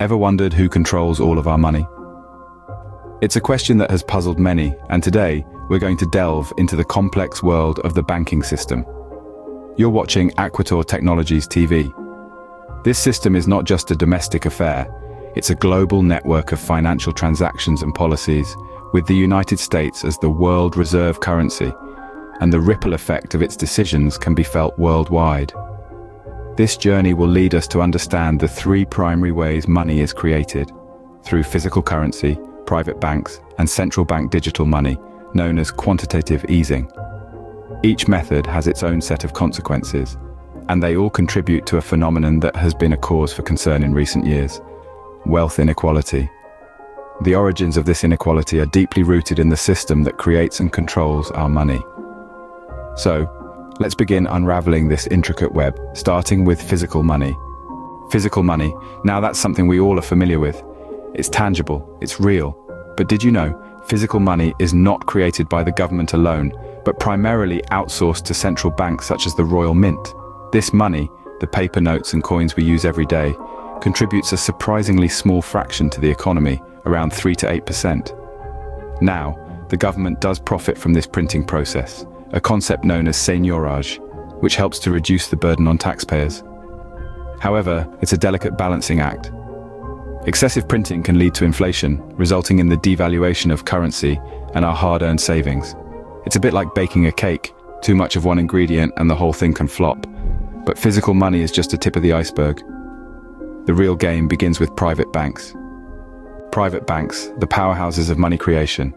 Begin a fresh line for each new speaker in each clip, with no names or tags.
Ever wondered who controls all of our money? It's a question that has puzzled many, and today we're going to delve into the complex world of the banking system. You're watching Aquatau Technologies TV. This system is not just a domestic affair, it's a global network of financial transactions and policies, with the United States as the world reserve currency, and the ripple effect of its decisions can be felt worldwide. This journey will lead us to understand the three primary ways money is created: through physical currency, private banks, and central bank digital money, known as quantitative easing. Each method has its own set of consequences, and they all contribute to a phenomenon that has been a cause for concern in recent years: wealth inequality. The origins of this inequality are deeply rooted in the system that creates and controls our money. So, let's begin unraveling this intricate web, starting with physical money. Physical money, now that's something we all are familiar with. It's tangible, it's real. But did you know, physical money is not created by the government alone, but primarily outsourced to central banks such as the Royal Mint. This money, the paper notes and coins we use every day, contributes a surprisingly small fraction to the economy, around 3 to 8%. Now, the government does profit from this printing process, a concept known as seigniorage, which helps to reduce the burden on taxpayers. However, it's a delicate balancing act. Excessive printing can lead to inflation, resulting in the devaluation of currency and our hard-earned savings. It's a bit like baking a cake. Too much of one ingredient and the whole thing can flop. But physical money is just a tip of the iceberg. The real game begins with private banks. Private banks, the powerhouses of money creation.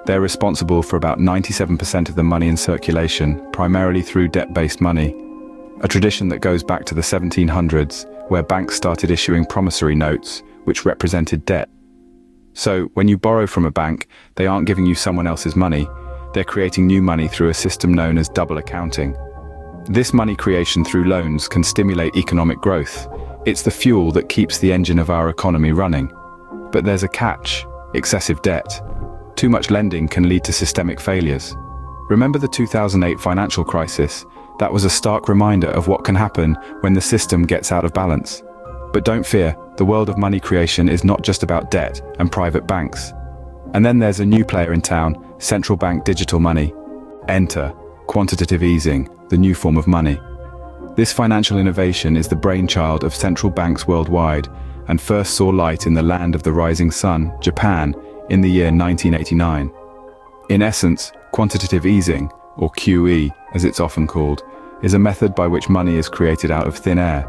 They're responsible for about 97% of the money in circulation, primarily through debt-based money, a tradition that goes back to the 1700s, where banks started issuing promissory notes, which represented debt. So, when you borrow from a bank, they aren't giving you someone else's money, they're creating new money through a system known as double accounting. This money creation through loans can stimulate economic growth. It's the fuel that keeps the engine of our economy running. But there's a catch: excessive debt. Too much lending can lead to systemic failures. Remember the 2008 financial crisis? That was a stark reminder of what can happen when the system gets out of balance. But don't fear, the world of money creation is not just about debt and private banks. And then there's a new player in town: central bank digital money. Enter quantitative easing, the new form of money. This financial innovation is the brainchild of central banks worldwide and first saw light in the land of the rising sun, Japan, in the year 1989. In essence, quantitative easing, or QE as it's often called, is a method by which money is created out of thin air,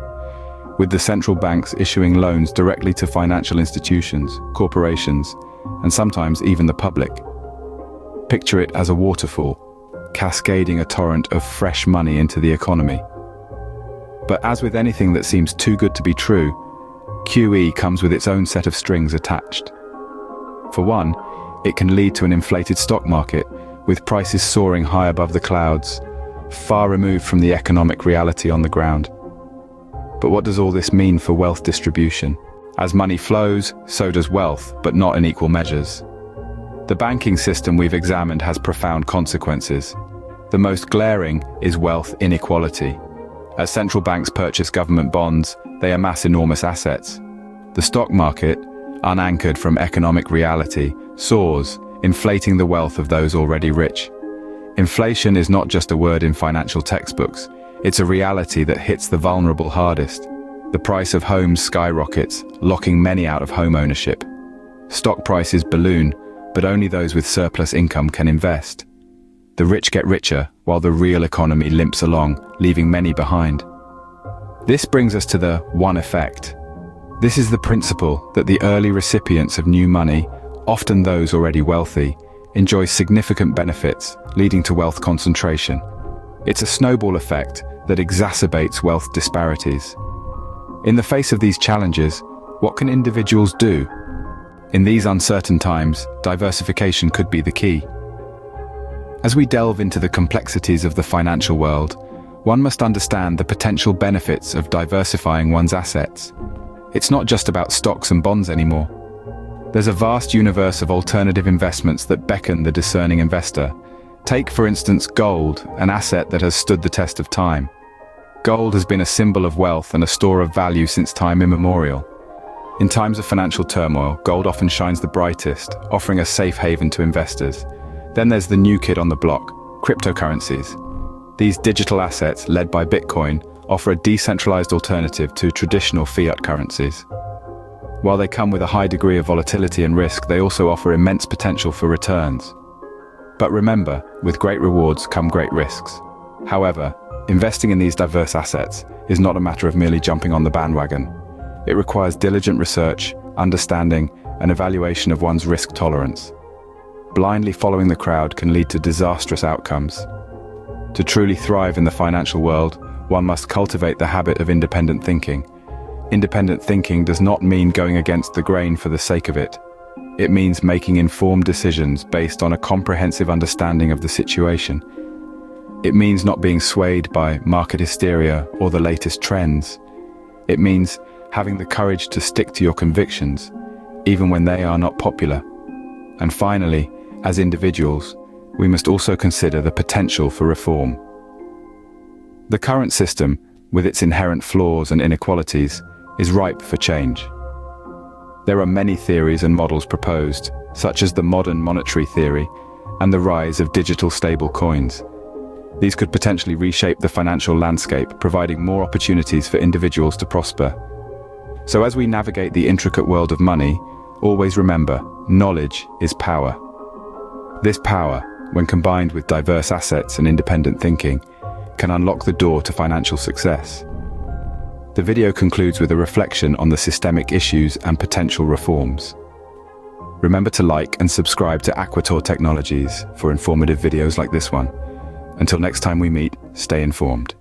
with the central banks issuing loans directly to financial institutions, corporations, and sometimes even the public. Picture it as a waterfall, cascading a torrent of fresh money into the economy. But as with anything that seems too good to be true, QE comes with its own set of strings attached. For one, it can lead to an inflated stock market, with prices soaring high above the clouds, far removed from the economic reality on the ground. But what does all this mean for wealth distribution? As money flows, so does wealth, but not in equal measures. The banking system we've examined has profound consequences. The most glaring is wealth inequality. As central banks purchase government bonds, they amass enormous assets. The stock market, unanchored from economic reality, soars, inflating the wealth of those already rich. Inflation is not just a word in financial textbooks, it's a reality that hits the vulnerable hardest. The price of homes skyrockets, locking many out of home ownership. Stock prices balloon, but only those with surplus income can invest. The rich get richer, while the real economy limps along, leaving many behind. This brings us to the one effect. This is the principle that the early recipients of new money, often those already wealthy, enjoy significant benefits, leading to wealth concentration. It's a snowball effect that exacerbates wealth disparities. In the face of these challenges, what can individuals do? In these uncertain times, diversification could be the key. As we delve into the complexities of the financial world, one must understand the potential benefits of diversifying one's assets. It's not just about stocks and bonds anymore. There's a vast universe of alternative investments that beckon the discerning investor. Take, for instance, gold, an asset that has stood the test of time. Gold has been a symbol of wealth and a store of value since time immemorial. In times of financial turmoil, gold often shines the brightest, offering a safe haven to investors. Then there's the new kid on the block, cryptocurrencies. These digital assets, led by Bitcoin, offer a decentralized alternative to traditional fiat currencies. While they come with a high degree of volatility and risk, they also offer immense potential for returns. But remember, with great rewards come great risks. However, investing in these diverse assets is not a matter of merely jumping on the bandwagon. It requires diligent research, understanding, and evaluation of one's risk tolerance. Blindly following the crowd can lead to disastrous outcomes. To truly thrive in the financial world, one must cultivate the habit of independent thinking. Independent thinking does not mean going against the grain for the sake of it. It means making informed decisions based on a comprehensive understanding of the situation. It means not being swayed by market hysteria or the latest trends. It means having the courage to stick to your convictions, even when they are not popular. And finally, as individuals, we must also consider the potential for reform. The current system, with its inherent flaws and inequalities, is ripe for change. There are many theories and models proposed, such as the modern monetary theory and the rise of digital stable coins. These could potentially reshape the financial landscape, providing more opportunities for individuals to prosper. So as we navigate the intricate world of money, always remember, knowledge is power. This power, when combined with diverse assets and independent thinking, can unlock the door to financial success. The video concludes with a reflection on the systemic issues and potential reforms. Remember to like and subscribe to Aquatau Technologies for informative videos like this one. Until next time we meet, stay informed.